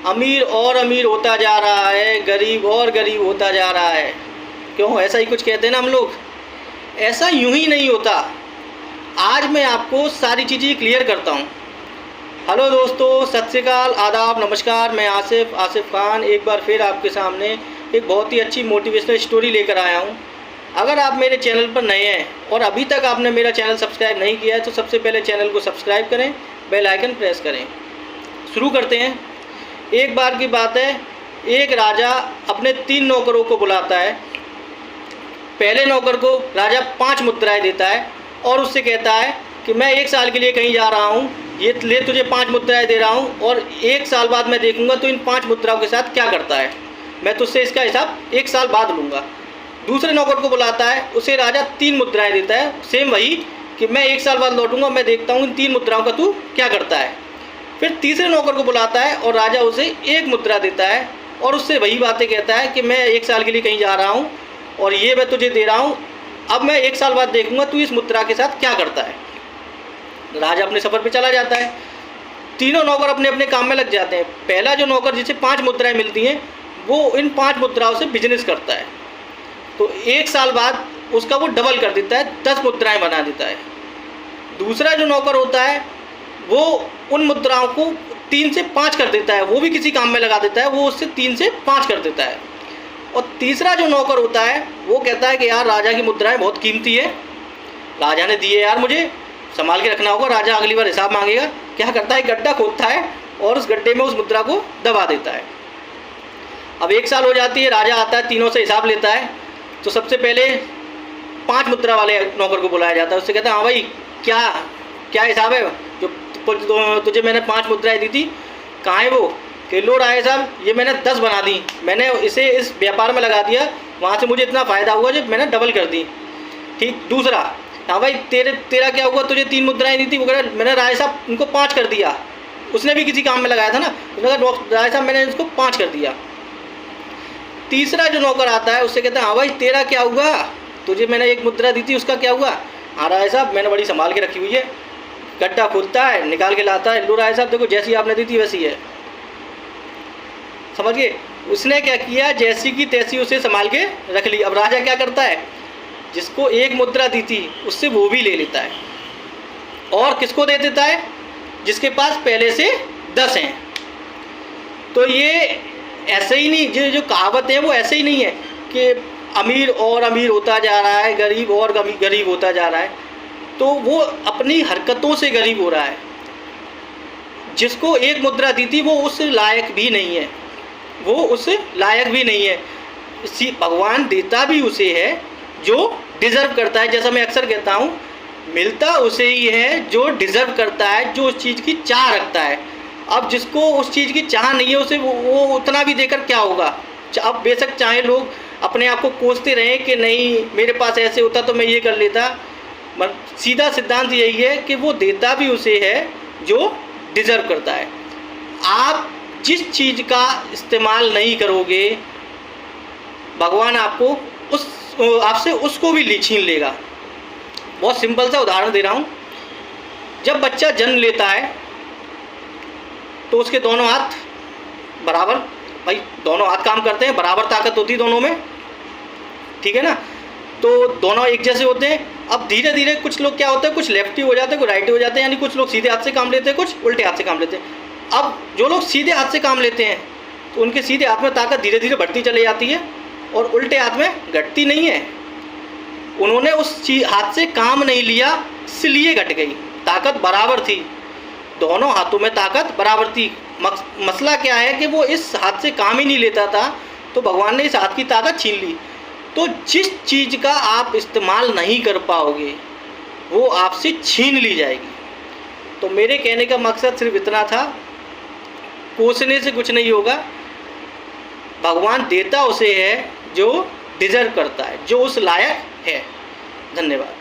अमीर और अमीर होता जा रहा है, गरीब और गरीब होता जा रहा है। क्यों? ऐसा ही कुछ कहते हैं ना हम लोग। ऐसा यूं ही नहीं होता। आज मैं आपको सारी चीज़ें क्लियर करता हूँ। हेलो दोस्तों, सत श्री अकाल, आदाब, नमस्कार। मैं आसिफ खान एक बार फिर आपके सामने एक बहुत ही अच्छी मोटिवेशनल स्टोरी लेकर आया हूँ। अगर आप मेरे चैनल पर नए हैं और अभी तक आपने मेरा चैनल सब्सक्राइब नहीं किया है तो सबसे पहले चैनल को सब्सक्राइब करें, बेल आइकन प्रेस करें। शुरू करते हैं। एक बार की बात है, एक राजा अपने 3 नौकरों को बुलाता है। पहले नौकर को राजा 5 मुद्राएं देता है और उससे कहता है कि मैं 1 साल के लिए कहीं जा रहा हूँ, ये ले तुझे 5 मुद्राएं दे रहा हूँ और 1 साल बाद मैं देखूँगा तो इन 5 मुद्राओं के साथ क्या करता है। मैं तुझसे इसका हिसाब 1 साल बाद लूँगा। दूसरे नौकर को बुलाता है, उसे राजा 3 मुद्राएं देता है, सेम वही कि मैं 1 साल बाद लौटूंगा, मैं देखता हूँ इन 3 मुद्राओं का तू क्या करता है। फिर तीसरे नौकर को बुलाता है और राजा उसे 1 मुद्रा देता है और उससे वही बातें कहता है कि मैं 1 साल के लिए कहीं जा रहा हूँ और ये मैं तुझे दे रहा हूँ, अब मैं 1 साल बाद देखूंगा तू इस मुद्रा के साथ क्या करता है। राजा अपने सफ़र पे चला जाता है। तीनों नौकर अपने अपने काम में लग जाते हैं। पहला जो नौकर जिसे 5 मुद्राएं मिलती हैं वो इन 5 मुद्राओं से बिजनेस करता है, तो 1 साल बाद उसका वो डबल कर देता है, 10 मुद्राएं बना देता है। दूसरा जो नौकर होता है वो उन मुद्राओं को 3 से 5 कर देता है, वो भी किसी काम में लगा देता है, वो उससे 3 से 5 कर देता है। और तीसरा जो नौकर होता है वो कहता है कि यार राजा की मुद्राएं बहुत कीमती है, राजा ने दिए यार, मुझे संभाल के रखना होगा, राजा अगली बार हिसाब मांगेगा। क्या करता है, गड्ढा खोदता है और उस गड्ढे में उस मुद्रा को दबा देता है। अब 1 साल हो जाती है, राजा आता है, तीनों से हिसाब लेता है। तो सबसे पहले 5 मुद्रा वाले नौकर को बुलाया जाता है। उससे कहता है हाँ भाई, क्या हिसाब है, जो तुझे मैंने 5 मुद्राएं दी थी कहाँ है वो? कि लो राय साहब, ये मैंने 10 बना दी, मैंने इसे इस व्यापार में लगा दिया, वहाँ से मुझे इतना फ़ायदा हुआ जो मैंने डबल कर दी। ठीक। दूसरा, हाँ भाई तेरा क्या हुआ, तुझे 3 मुद्राएं दी थी, वो कह रहा मैंने राय साहब उनको 5 कर दिया, उसने भी किसी काम में लगाया था ना, उसने कहा राय साहब मैंने इसको 5 कर दिया। तीसरा जो नौकर आता है उससे कहता है हाँ भाई तेरा क्या हुआ, तुझे मैंने 1 मुद्रा दी थी, उसका क्या हुआ? हाँ राय साहब मैंने बड़ी संभाल के रखी हुई है। गड्ढा खोलता है, निकाल के लाता है, लो राय साहब देखो जैसी आपने दी थी वैसी है। समझिए, उसने क्या किया, जैसी की तैसी उसे संभाल के रख ली। अब राजा क्या करता है, जिसको 1 मुद्रा दी थी उससे वो भी ले लेता है और किसको दे देता है, जिसके पास पहले से 10 हैं। तो ये ऐसे ही नहीं, जो कहावत है वो ऐसे ही नहीं है कि अमीर और अमीर होता जा रहा है, गरीब और गरीब होता जा रहा है। तो वो अपनी हरकतों से गरीब हो रहा है। जिसको 1 मुद्रा दी थी वो उस लायक भी नहीं है, वो उस लायक भी नहीं है। इसी भगवान देता भी उसे है जो डिज़र्व करता है। जैसा मैं अक्सर कहता हूँ, मिलता उसे ही है जो डिज़र्व करता है, जो उस चीज़ की चाह रखता है। अब जिसको उस चीज़ की चाह नहीं है उसे वो उतना भी देकर क्या होगा। अब बेशक चाहे लोग अपने आप को कोसते रहें कि नहीं मेरे पास ऐसे होता तो मैं ये कर लेता, सीधा सिद्धांत यही है कि वो देता भी उसे है जो डिज़र्व करता है। आप जिस चीज़ का इस्तेमाल नहीं करोगे भगवान आपसे उसको भी छीन लेगा। बहुत सिंपल सा उदाहरण दे रहा हूँ। जब बच्चा जन्म लेता है तो उसके दोनों हाथ बराबर, भाई दोनों हाथ काम करते हैं, बराबर ताकत होती है दोनों में, ठीक है ना, तो दोनों एक जैसे होते हैं। अब धीरे धीरे कुछ लोग क्या होता है, कुछ लेफ्टी हो जाते हैं, कुछ राइटी हो जाते हैं, यानी कुछ लोग सीधे हाथ से काम लेते हैं, कुछ उल्टे हाथ से काम लेते हैं। अब जो लोग सीधे हाथ से काम लेते हैं तो उनके सीधे हाथ में ताकत धीरे धीरे बढ़ती चली जाती है और उल्टे हाथ में घटती नहीं है। उन्होंने उस हाथ से काम नहीं लिया इसलिए घट गई, ताकत बराबर थी, दोनों हाथों में ताकत बराबर थी। मसला क्या है कि वो इस हाथ से काम ही नहीं लेता था तो भगवान ने इस हाथ की ताकत छीन ली। तो जिस चीज़ का आप इस्तेमाल नहीं कर पाओगे वो आपसे छीन ली जाएगी। तो मेरे कहने का मकसद सिर्फ इतना था, कोसने से कुछ नहीं होगा। भगवान देता उसे है जो डिज़र्व करता है, जो उस लायक है। धन्यवाद।